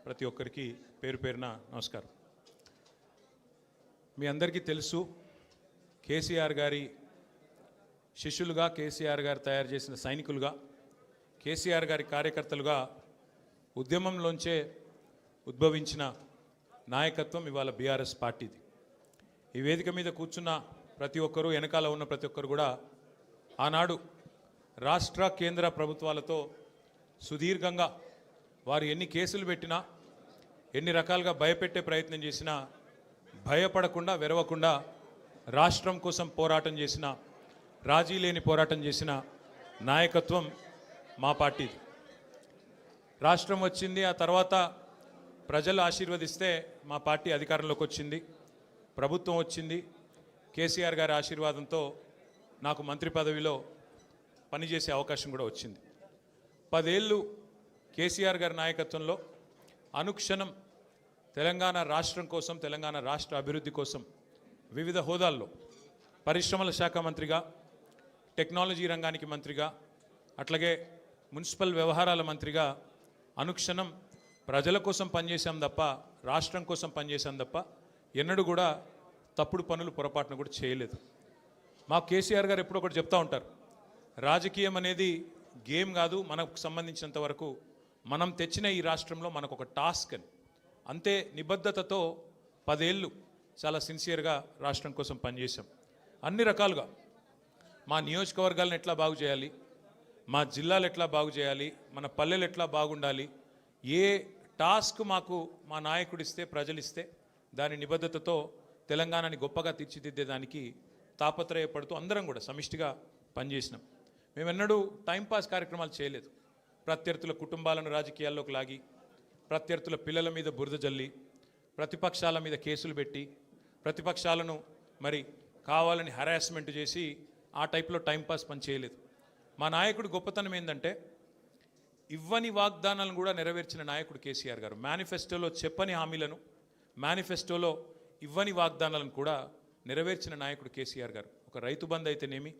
ప్రతి ఒక్కరికి పేరు పేరున నమస్కారం. మీ అందరికీ తెలుసు, కేసీఆర్ గారి శిష్యులుగా, కేసీఆర్ గారు తయారు చేసిన సైనికులుగా, కేసీఆర్ గారి కార్యకర్తలుగా ఉద్యమంలోంచే ఉద్భవించిన నాయకత్వం ఇవాళ బీఆర్ఎస్ పార్టీది. ఈ వేదిక మీద కూర్చున్న ప్రతి ఒక్కరూ, వెనకాల ఉన్న ప్రతి ఒక్కరు కూడా ఆనాడు రాష్ట్ర కేంద్ర ప్రభుత్వాలతో సుదీర్ఘంగా వారు ఎన్ని కేసులు పెట్టినా, ఎన్ని రకాలుగా భయపెట్టే ప్రయత్నం చేసినా భయపడకుండా, వెరవకుండా రాష్ట్రం కోసం పోరాటం చేసిన, రాజీ లేని పోరాటం చేసిన నాయకత్వం మా పార్టీది. రాష్ట్రం వచ్చింది, ఆ తర్వాత ప్రజలు ఆశీర్వదిస్తే మా పార్టీ అధికారంలోకి వచ్చింది, ప్రభుత్వం వచ్చింది. కేసీఆర్ గారి ఆశీర్వాదంతో నాకు మంత్రి పదవిలో పనిచేసే అవకాశం కూడా వచ్చింది. 10 ఏళ్ళు కేసీఆర్ గారి నాయకత్వంలో అనుక్షణం తెలంగాణ రాష్ట్రం కోసం, తెలంగాణ రాష్ట్ర అభివృద్ధి కోసం వివిధ హోదాల్లో పరిశ్రమల శాఖ మంత్రిగా, టెక్నాలజీ రంగానికి మంత్రిగా, అట్లాగే మున్సిపల్ వ్యవహారాల మంత్రిగా అనుక్షణం ప్రజల కోసం పనిచేశాం తప్ప, రాష్ట్రం కోసం పనిచేశాం తప్ప ఎన్నడూ కూడా తప్పుడు పనులు, పొరపాటును కూడా చేయలేదు. మా కేసీఆర్ గారు ఎప్పుడో ఒకటి చెప్తూ ఉంటారు, రాజకీయం అనేది గేమ్ కాదు, మనకు సంబంధించినంత వరకు మనం తెచ్చిన ఈ రాష్ట్రంలో మనకు ఒక టాస్క్ అని. అంతే నిబద్ధతతో 10 ఏళ్ళు చాలా సిన్సియర్గా రాష్ట్రం కోసం పనిచేశాం. అన్ని రకాలుగా మా నియోజకవర్గాలను ఎట్లా బాగు చేయాలి, మా జిల్లాలు ఎట్లా బాగు చేయాలి, మన పల్లెలు ఎట్లా బాగుండాలి, ఏ టాస్క్ మాకు మా నాయకుడిస్తే, ప్రజలిస్తే దాని నిబద్ధతతో తెలంగాణని గొప్పగా తీర్చిదిద్దేదానికి తాపత్రయపడుతూ అందరం కూడా సమిష్టిగా పనిచేసినాం. మేమెన్నడూ టైంపాస్ కార్యక్రమాలు చేయలేదు. ప్రత్యర్థుల కుటుంబాలను రాజకీయాల్లోకి లాగి, ప్రత్యర్థుల పిల్లల మీద బురద జల్లి, ప్రతిపక్షాల మీద కేసులు పెట్టి, ప్రతిపక్షాలను మరి కావాలని హరాస్మెంట్ చేసి ఆ టైప్లో టైంపాస్ పని చేయలేదు. మా నాయకుడి గొప్పతనం ఏంటంటే ఇవ్వని వాగ్దానాలను కూడా నెరవేర్చిన నాయకుడు కేసీఆర్ గారు. మేనిఫెస్టోలో చెప్పని హామీలను, మేనిఫెస్టోలో ఇవ్వని వాగ్దానాలను కూడా నెరవేర్చిన నాయకుడు కేసీఆర్ గారు. ఒక రైతు బంధు అయితేనేమి,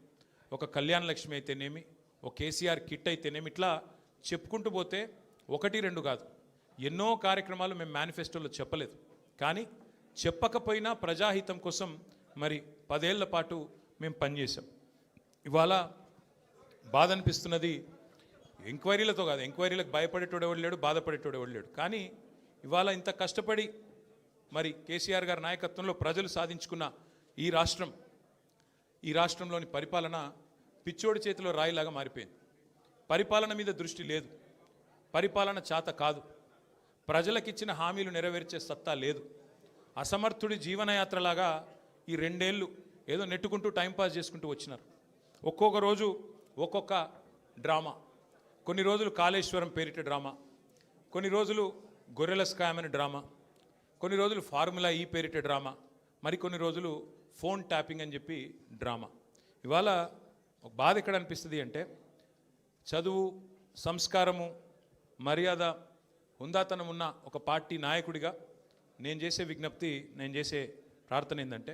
ఒక కళ్యాణ లక్ష్మి అయితేనేమి, ఒక కేసీఆర్ కిట్ అయితేనేమి, ఇట్లా చెప్పుకుంటూ పోతే 1, 2 కాదు, ఎన్నో కార్యక్రమాలు మేము మేనిఫెస్టోలో చెప్పలేదు. కానీ చెప్పకపోయినా ప్రజాహితం కోసం మరి 10 ఏళ్ల పాటు మేము పనిచేసాం. ఇవాళ బాధ అనిపిస్తున్నది, ఎంక్వైరీలతో కాదు, ఎంక్వైరీలకు భయపడేటోడు ఎవడు లేడు, బాధపడేటోడు ఎవడు లేడు. కానీ ఇవాళ ఇంత కష్టపడి మరి కేసీఆర్ గారి నాయకత్వంలో ప్రజలు సాధించుకున్న ఈ రాష్ట్రంలోని పరిపాలన పిచ్చోడి చేతిలో రాయిలాగా మారిపోయింది. పరిపాలన మీద దృష్టి లేదు, పరిపాలన చేత కాదు, ప్రజలకిచ్చిన హామీలు నెరవేర్చే సత్తా లేదు. అసమర్థుడి జీవనయాత్రలాగా ఈ 2 ఏళ్ళు ఏదో నెట్టుకుంటూ టైంపాస్ చేసుకుంటూ వచ్చినారు. ఒక్కొక్క రోజు ఒక్కొక్క డ్రామా. కొన్ని రోజులు కాళేశ్వరం పేరిట డ్రామా, కొన్ని రోజులు గొర్రెల స్కామ్ అని డ్రామా, కొన్ని రోజులు ఫార్ములా ఈ పేరిట డ్రామా, మరికొన్ని రోజులు ఫోన్ ట్యాపింగ్ అని చెప్పి డ్రామా. ఇవాళ ఒక బాధ ఎక్కడ అనిపిస్తుంది అంటే, చదువు, సంస్కారము, మర్యాద, హుందాతనం ఉన్న ఒక పార్టీ నాయకుడిగా నేను చేసే విజ్ఞప్తి, నేను చేసే ప్రార్థన ఏంటంటే,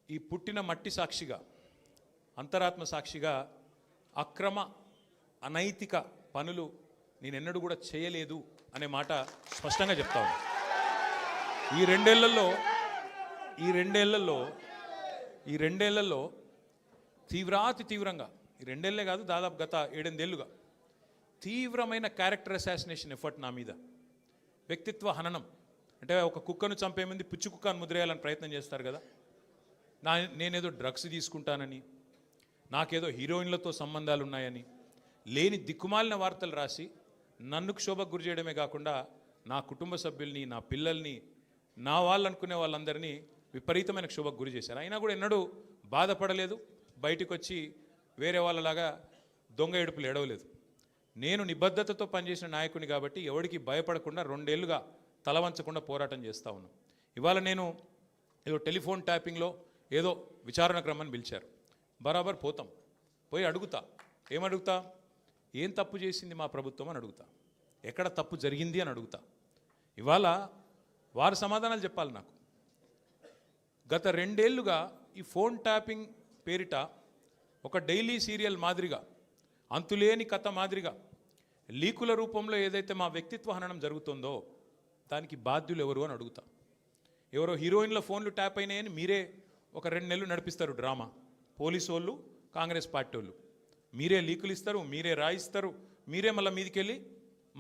ఈ పుట్టిన మట్టి సాక్షిగా, అంతరాత్మ సాక్షిగా అక్రమ, అనైతిక పనులు నేనెన్నడూ కూడా చేయలేదు అనే మాట స్పష్టంగా చెప్తా ఉన్నాను. ఈ రెండేళ్లలో తీవ్రంగా, ఈ 2 ఏళ్లే కాదు, దాదాపు గత 7-8 ఏళ్ళుగా తీవ్రమైన క్యారెక్టర్ అసాసినేషన్ ఎఫర్ట్ నా మీద, వ్యక్తిత్వ హననం. అంటే ఒక కుక్కను చంపే ముందు పిచ్చి కుక్కను ముద్రేయాలని ప్రయత్నం చేస్తారు కదా, నేనేదో డ్రగ్స్ తీసుకుంటానని, నాకేదో హీరోయిన్లతో సంబంధాలు ఉన్నాయని, లేని దిక్కుమాలిన వార్తలు రాసి నన్ను క్షోభకు గురి చేయడమే కాకుండా నా కుటుంబ సభ్యుల్ని, నా పిల్లల్ని, నా వాళ్ళు అనుకునే వాళ్ళందరినీ విపరీతమైన క్షోభకు గురి చేశారు. అయినా కూడా ఎన్నడూ బాధపడలేదు, బయటకు వచ్చి వేరే వాళ్ళలాగా దొంగ ఏడుపులు ఏడవలేదు. నేను నిబద్ధతతో పనిచేసిన నాయకుని కాబట్టి ఎవరికి భయపడకుండా 2 ఏళ్ళుగా తలవంచకుండా పోరాటం చేస్తూ ఉన్నాను. ఇవాళ నేను ఏదో టెలిఫోన్ ట్యాపింగ్లో ఏదో విచారణ క్రమాన్ని పిలిచారు, బరాబర్ పోతాం, పోయి అడుగుతా. ఏమడుగుతా? ఏం తప్పు చేసింది మా ప్రభుత్వం అని అడుగుతా, ఎక్కడ తప్పు జరిగింది అని అడుగుతా. ఇవాళ వారు సమాధానాలు చెప్పాలి నాకు. గత 2 ఏళ్ళుగా ఈ ఫోన్ ట్యాపింగ్ పేరిట ఒక డైలీ సీరియల్ మాదిరిగా, అంతులేని కథ మాదిరిగా లీకుల రూపంలో ఏదైతే మా వ్యక్తిత్వ హననం జరుగుతుందో దానికి బాధ్యులు ఎవరు అని అడుగుతా. ఎవరో హీరోయిన్ల ఫోన్లు ట్యాప్ అయినాయని మీరే ఒక 2 నెలలు నడిపిస్తారు డ్రామా. పోలీసు వాళ్ళు, కాంగ్రెస్ పార్టీ వాళ్ళు మీరే లీకులు ఇస్తారు, మీరే రాయిస్తారు, మీరే మళ్ళీ మీదికి వెళ్ళి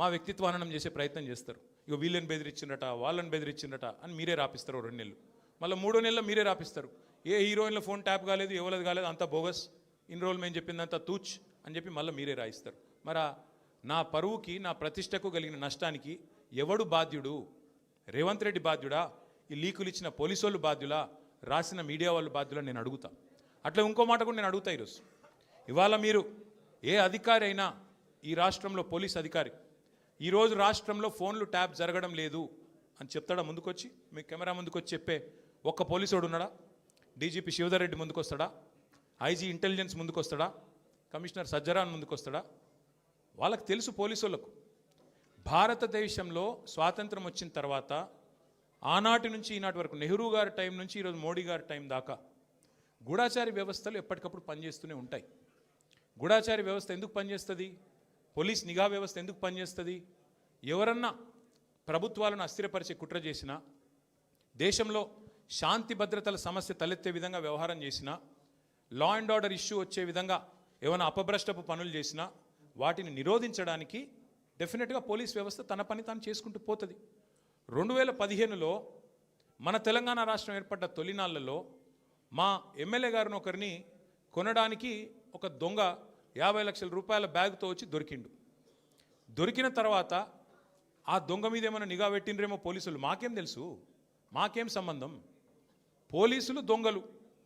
మా వ్యక్తిత్వ హననం చేసే ప్రయత్నం చేస్తారు. ఇక వీళ్ళని బెదిరించిందట, వాళ్ళని బెదిరించిందట అని మీరే రాపిస్తారు 2 నెలలు. మళ్ళీ 3వ నెలలో మీరే రాపిస్తారు. ఏ హీరోయిన్ల ఫోన్ ట్యాప్ కాలేదు, ఎవరిది కాలేదు, అంతా బోగస్, ఇన్ని రోజులు మేము చెప్పిందంతా తూచ్ అని చెప్పి మళ్ళీ మీరే రాయిస్తారు. మరి నా పరువుకి, నా ప్రతిష్టకు కలిగిన నష్టానికి ఎవడు బాధ్యుడు? రేవంత్ రెడ్డి బాధ్యుడా? ఈ లీకులు ఇచ్చిన పోలీసు వాళ్ళు బాధ్యులా? రాసిన మీడియా వాళ్ళు బాధ్యులా? నేను అడుగుతా. అట్లా ఇంకో మాట కూడా నేను అడుగుతా. ఈరోజు ఇవాళ మీరు ఏ అధికారి అయినా, ఈ రాష్ట్రంలో పోలీస్ అధికారి ఈరోజు రాష్ట్రంలో ఫోన్లు ట్యాప్ జరగడం లేదు అని చెప్తాడా? ముందుకొచ్చి మీ కెమెరా ముందుకొచ్చి చెప్పే ఒక్క పోలీసోడు ఉన్నాడా? డీజీపీ శివధర్ రెడ్డి ముందుకు వస్తాడా? ఐజీ ఇంటెలిజెన్స్ ముందుకు వస్తాడా? కమిషనర్ సజ్జరాన్ ముందుకు వస్తాడా? వాళ్ళకి తెలుసు పోలీసు వాళ్ళకు. భారతదేశంలో స్వాతంత్రం వచ్చిన తర్వాత ఆనాటి నుంచి ఈనాటి వరకు, నెహ్రూ గారి టైం నుంచి ఈరోజు మోడీ గారి టైం దాకా గూఢాచారి వ్యవస్థలు ఎప్పటికప్పుడు పనిచేస్తూనే ఉంటాయి. గూఢాచారి వ్యవస్థ ఎందుకు పనిచేస్తుంది? పోలీస్ నిఘా వ్యవస్థ ఎందుకు పనిచేస్తుంది? ఎవరన్నా ప్రభుత్వాలను అస్థిరపరిచే కుట్ర చేసినా, దేశంలో శాంతి భద్రతల సమస్య తలెత్తే విధంగా వ్యవహారం చేసినా, లా అండ్ ఆర్డర్ ఇష్యూ వచ్చే విధంగా ఏమైనా అపభ్రష్టపు పనులు చేసినా వాటిని నిరోధించడానికి డెఫినెట్గా పోలీస్ వ్యవస్థ తన పని తాను చేసుకుంటూ పోతుంది. 2015లో మన తెలంగాణ రాష్ట్రం ఏర్పడ్డ తొలినాళ్లలో మా ఎమ్మెల్యే గారిని ఒకరిని కొనడానికి ఒక దొంగ 50 లక్షల రూపాయల బ్యాగ్తో వచ్చి దొరికిండు. దొరికిన తర్వాత ఆ దొంగ మీద ఏమైనా నిఘా పెట్టినరేమో పోలీసులు. మాకేం తెలుసు? మాకేం సంబంధం? పోలీసులు దొంగలు,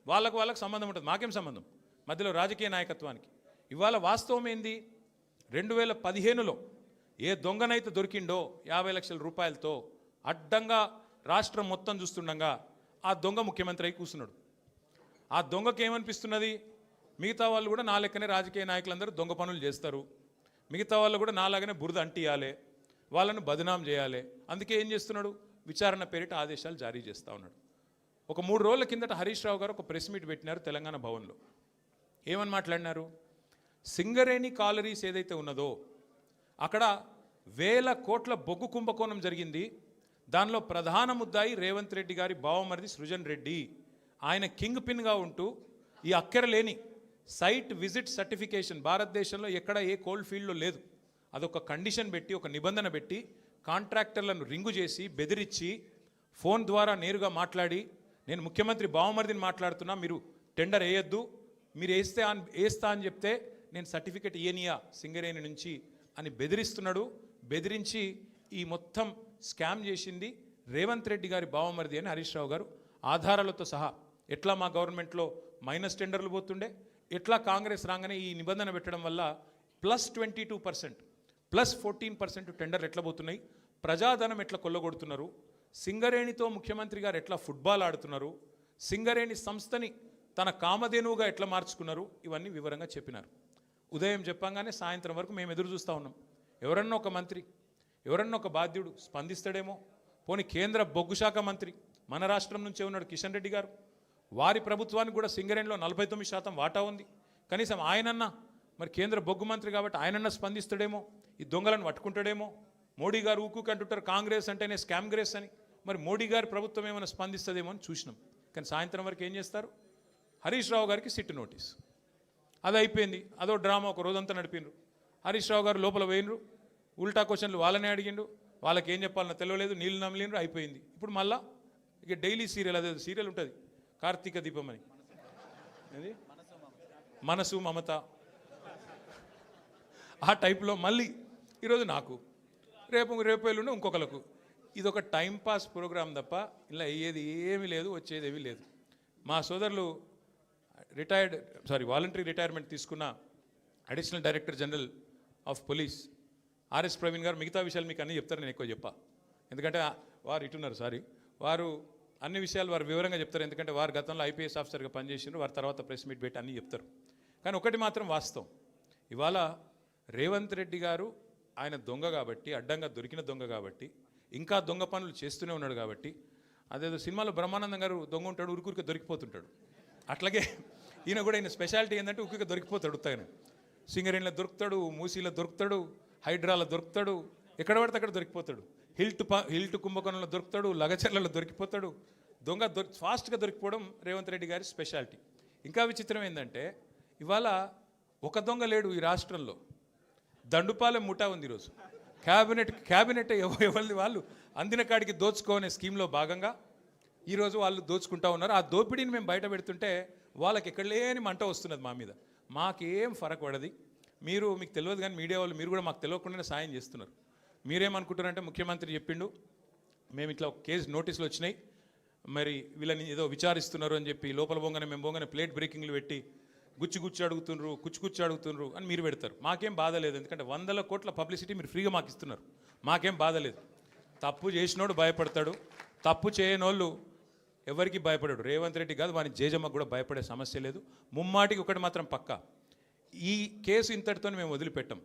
వాళ్ళకు సంబంధం ఉంటుంది. మాకేం సంబంధం మధ్యలో రాజకీయ నాయకత్వానికి? ఇవాళ వాస్తవం ఏంది? 2015లో ఏ దొంగనైతే దొరికిండో 50 లక్షల రూపాయలతో అడ్డంగా రాష్ట్రం మొత్తం చూస్తుండగా ఆ దొంగ ముఖ్యమంత్రి అయి కూర్చున్నాడు. ఆ దొంగకి ఏమనిపిస్తున్నది? మిగతా వాళ్ళు కూడా నా లెక్కనే రాజకీయ నాయకులందరూ దొంగ పనులు చేస్తారు, మిగతా వాళ్ళు కూడా నాలాగనే బురద అంటియాలి, వాళ్ళను బదనాం చేయాలి. అందుకే ఏం చేస్తున్నాడు? విచారణ పేరిట ఆదేశాలు జారీ చేస్తూ ఉన్నాడు. ఒక 3 రోజుల కిందట హరీష్ రావు గారు ఒక ప్రెస్ మీట్ పెట్టినారు తెలంగాణ భవన్లో. ఏమని మాట్లాడినారు? సింగరేణి కాలరీస్ ఏదైతే ఉన్నదో అక్కడ 1000 కోట్ల బొగ్గు కుంభకోణం జరిగింది. దానిలో ప్రధాన ముద్దాయి రేవంత్ రెడ్డి గారి బావమరిది సృజన్ రెడ్డి. ఆయన కింగ్ పిన్గా ఉంటూ ఈ అక్కరలేని సైట్ విజిట్ సర్టిఫికేషన్ భారతదేశంలో ఎక్కడ ఏ కోల్డ్ ఫీల్డ్లో లేదు. అదొక కండిషన్ పెట్టి, ఒక నిబంధన పెట్టి కాంట్రాక్టర్లను రింగు చేసి బెదిరించి ఫోన్ ద్వారా నేరుగా మాట్లాడి, నేను ముఖ్యమంత్రి బావమరిదిని మాట్లాడుతున్నా, మీరు టెండర్ వేయొద్దు, మీరు వేస్తా అని చెప్తే నేను సర్టిఫికెట్ ఇయనియా సింగరేణి నుంచి అని బెదిరిస్తున్నాడు. బెదిరించి ఈ మొత్తం స్కామ్ చేసింది రేవంత్ రెడ్డి గారి బావమరిది అని హరీష్ రావు గారు ఆధారాలతో సహా, ఎట్లా మా గవర్నమెంట్లో మైనస్ టెండర్లు పోతుండే, ఎట్లా కాంగ్రెస్ రాగానే ఈ నిబంధన పెట్టడం వల్ల +22% +14% టెండర్లు ఎట్లా పోతున్నాయి, ప్రజాధనం ఎట్లా కొల్లగొడుతున్నారు, సింగరేణితో ముఖ్యమంత్రి గారు ఎట్లా ఫుట్బాల్ ఆడుతున్నారు, సింగరేణి సంస్థని తన కామధేనువుగా ఎట్లా మార్చుకున్నారు, ఇవన్నీ వివరంగా చెప్పినారు. ఉదయం చెప్పంగానే సాయంత్రం వరకు మేము ఎదురు చూస్తూ ఉన్నాం. ఎవరన్నా ఒక మంత్రి, ఎవరన్నా ఒక బాధ్యుడు స్పందిస్తాడేమో. పోనీ కేంద్ర బొగ్గు శాఖ మంత్రి మన రాష్ట్రం నుంచే ఉన్నాడు కిషన్ రెడ్డి గారు. వారి ప్రభుత్వానికి కూడా సింగరేణిలో 49% వాటా ఉంది. కనీసం ఆయనన్నా, మరి కేంద్ర బొగ్గు మంత్రి కాబట్టి ఆయనన్నా స్పందిస్తాడేమో, ఈ దొంగలను పట్టుకుంటాడేమో. మోడీ గారు ఊకుకంటుంటారు కాంగ్రెస్ అంటేనే స్కామ్ గ్రేస్ అని. మరి మోడీ గారి ప్రభుత్వం ఏమైనా స్పందిస్తుందేమో అని చూసినాం. కానీ సాయంత్రం వరకు ఏం చేస్తారు? హరీష్ రావు గారికి సిట్ నోటీస్. అది అయిపోయింది. అదో డ్రామా ఒక రోజంతా నడిపినరు. హరీష్ రావు గారు లోపల పోయినరు, ఉల్టా క్వశ్చన్లు వాళ్ళనే అడిగిండు, వాళ్ళకి ఏం చెప్పాలన్నా తెలియలేదు, నీళ్ళు నమ్మలేరు, అయిపోయింది. ఇప్పుడు మళ్ళా ఇక డైలీ సీరియల్, అదే సీరియల్ ఉంటుంది కార్తీక దీపం అని, అది మనసు మమత, ఆ టైప్లో మళ్ళీ ఈరోజు నాకు, రేపు ఎల్లుండి ఇంకొకరికి. ఇది ఒక టైంపాస్ ప్రోగ్రామ్ తప్ప ఇలా అయ్యేది ఏమీ లేదు, వచ్చేది ఏమీ లేదు. మా సోదరులు వాలంటరీ రిటైర్మెంట్ తీసుకున్న additional director general of police RS Praveen గారు మిగతా విషయాలు మీకు అన్నీ చెప్తారు, నేను ఎక్కువ చెప్పా. ఎందుకంటే వారు ఇటున్నారు, వారు అన్ని విషయాలు వారు వివరంగా చెప్తారు. ఎందుకంటే వారు గతంలో ఐపీఎస్ ఆఫీసర్గా పనిచేసినారు, వారి తర్వాత ప్రెస్ మీట్ పెట్టి అన్నీ చెప్తారు. కానీ ఒకటి మాత్రం వాస్తవం, ఇవాళ రేవంత్ రెడ్డి గారు ఆయన దొంగ కాబట్టి, అడ్డంగా దొరికిన దొంగ కాబట్టి, ఇంకా దొంగ పనులు చేస్తూనే ఉన్నాడు కాబట్టి, అదేదో సినిమాలో బ్రహ్మానందం గారు దొంగ ఉంటాడు, ఉరికురికి దొరికిపోతుంటాడు. అట్లాగే ఈయన కూడా, ఈయన స్పెషాలిటీ ఏంటంటే ఉరికి దొరికిపోతాడు. ఉత్తగానే సింగరేణిలో దొరుకుతాడు, మూసీలో దొరుకుతాడు, హైడ్రాలో దొరుకుతాడు, ఎక్కడ పడితే అక్కడ దొరికిపోతాడు. హిల్ట్ కుంభకోణంలో దొరుకుతాడు, లగచర్లలో దొరికిపోతాడు. ఫాస్ట్గా దొరికిపోవడం రేవంత్ రెడ్డి గారి స్పెషాలిటీ. ఇంకా విచిత్రం ఏంటంటే ఇవాళ ఒక దొంగ లేడు ఈ రాష్ట్రంలో, దండుపాలెం ముఠా ఉంది ఈరోజు. క్యాబినెట్ ఎవరిది వాళ్ళు అందిన కాడికి దోచుకోనే స్కీమ్లో భాగంగా ఈరోజు వాళ్ళు దోచుకుంటా ఉన్నారు. ఆ దోపిడీని మేము బయట పెడుతుంటే వాళ్ళకి ఎక్కడ లేని మంట వస్తున్నది మా మీద. మాకేం ఫరక్ పడది. మీకు తెలియదు కానీ మీడియా వాళ్ళు మీరు కూడా మాకు తెలియకుండానే సాయం చేస్తున్నారు. మీరేమనుకుంటున్నారంటే ముఖ్యమంత్రి చెప్పిండు మేము ఇట్లా ఒక కేసు నోటీసులు వచ్చినాయి, మరి వీళ్ళని ఏదో విచారిస్తున్నారు అని చెప్పి లోపల పోగానే మేము పోగానే ప్లేట్ బ్రేకింగ్లు పెట్టి కుచ్చి అడుగుతుండ్రు అని మీరు పెడతారు. మాకేం బాధ లేదు, ఎందుకంటే 100 కోట్ల పబ్లిసిటీ మీరు ఫ్రీగా మాకు ఇస్తున్నారు. మాకేం బాధ లేదు. తప్పు చేసినోడు భయపడతాడు, తప్పు చేయనోళ్ళు ఎవరికి భయపడాడు. రేవంత్ రెడ్డి కాదు, వాని జేజమ్మకు కూడా భయపడే సమస్య లేదు. ముమ్మాటికి ఒకటి మాత్రం పక్కా, ఈ కేసు ఇంతటితో మేము వదిలిపెట్టాం.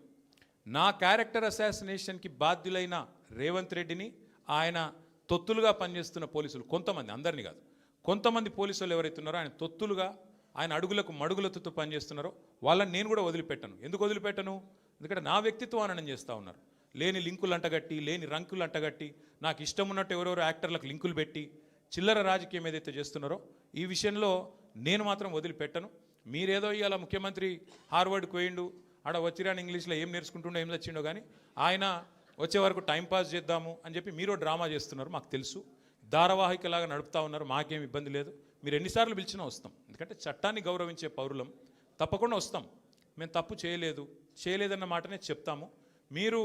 నా క్యారెక్టర్ అసాసినేషన్కి బాధ్యులైన రేవంత్ రెడ్డిని ఆయన తొత్తులుగా పనిచేస్తున్న పోలీసులు కొంతమంది, అందరినీ కాదు, కొంతమంది పోలీసులు ఎవరైతే ఉన్నారో ఆయన తొత్తులుగా, ఆయన అడుగులకు మడుగులతో పనిచేస్తున్నారో వాళ్ళని నేను కూడా వదిలిపెట్టను. ఎందుకు వదిలిపెట్టను? ఎందుకంటే నా వ్యక్తిత్వం హననం చేస్తూ ఉన్నారు. లేని లింకులు అంటగట్టి, లేని రంకులు అంటగట్టి, నాకు ఇష్టం ఉన్నట్టు ఎవరెవరో యాక్టర్లకు లింకులు పెట్టి చిల్లర రాజకీయం ఏదైతే చేస్తున్నారో ఈ విషయంలో నేను మాత్రం వదిలిపెట్టను. మీరేదో ఇవాళ ముఖ్యమంత్రి హార్వర్డ్కి పోయిండు, ఆడ వచ్చిరాని ఇంగ్లీష్లో ఏం నేర్చుకుంటుండో ఏం తెచ్చిండో కానీ ఆయన వచ్చే వరకు టైంపాస్ చేద్దాము అని చెప్పి మీరు డ్రామా చేస్తున్నారు. మాకు తెలుసు, ధారావాహికలాగా నడుపుతూ ఉన్నారు. మాకేం ఇబ్బంది లేదు. మీరు ఎన్నిసార్లు పిలిచినా వస్తాం, ఎందుకంటే చట్టాన్ని గౌరవించే పౌరులం. తప్పకుండా వస్తాం. మేము తప్పు చేయలేదన్న మాటనే చెప్తాము. మీరు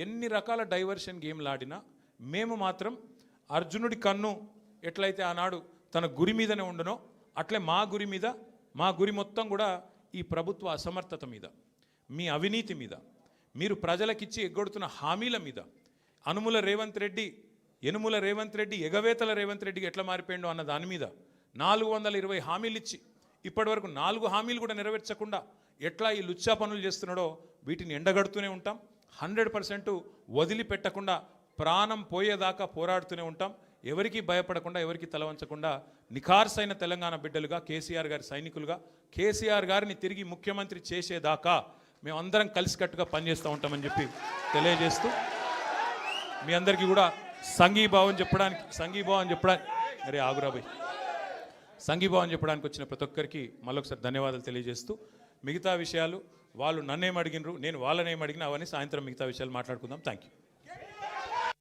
ఎన్ని రకాల డైవర్షన్ గేమ్లు ఆడినా మేము మాత్రం అర్జునుడి కన్ను ఎట్లయితే ఆనాడు తన గురి మీదనే ఉండనో అట్లే మా గురి మొత్తం కూడా ఈ ప్రభుత్వ అసమర్థత మీద, మీ అవినీతి మీద, మీరు ప్రజలకిచ్చి ఎగ్గొడుతున్న హామీల మీద, యనుమల రేవంత్ రెడ్డి ఎగవేతల రేవంత్ రెడ్డికి ఎట్లా మారిపోయిండో అన్న దాని మీద 420 హామీలు ఇచ్చి ఇప్పటివరకు 4 హామీలు కూడా నెరవేర్చకుండా ఎట్లా ఈ లుచ్చా పనులు చేస్తున్నాడో వీటిని ఎండగడుతూనే ఉంటాం. 100% వదిలిపెట్టకుండా ప్రాణం పోయేదాకా పోరాడుతూనే ఉంటాం. ఎవరికి భయపడకుండా, ఎవరికి తలవంచకుండా నిఖార్సైన తెలంగాణ బిడ్డలుగా, కేసీఆర్ గారి సైనికులుగా, కేసీఆర్ గారిని తిరిగి ముఖ్యమంత్రి చేసేదాకా మేమందరం కలిసికట్టుగా పనిచేస్తూ ఉంటామని చెప్పి తెలియజేస్తూ మీ అందరికీ కూడా సంఘీభావం చెప్పడానికి వచ్చిన ప్రతి ఒక్కరికి మళ్ళొకసారి ధన్యవాదాలు తెలియజేస్తూ, మిగతా విషయాలు వాళ్ళు నన్నేం అడిగినరు, నేను వాళ్ళనేం అడిగినా అవన్నీ సాయంత్రం మిగతా విషయాలు మాట్లాడుకుందాం. Thank you.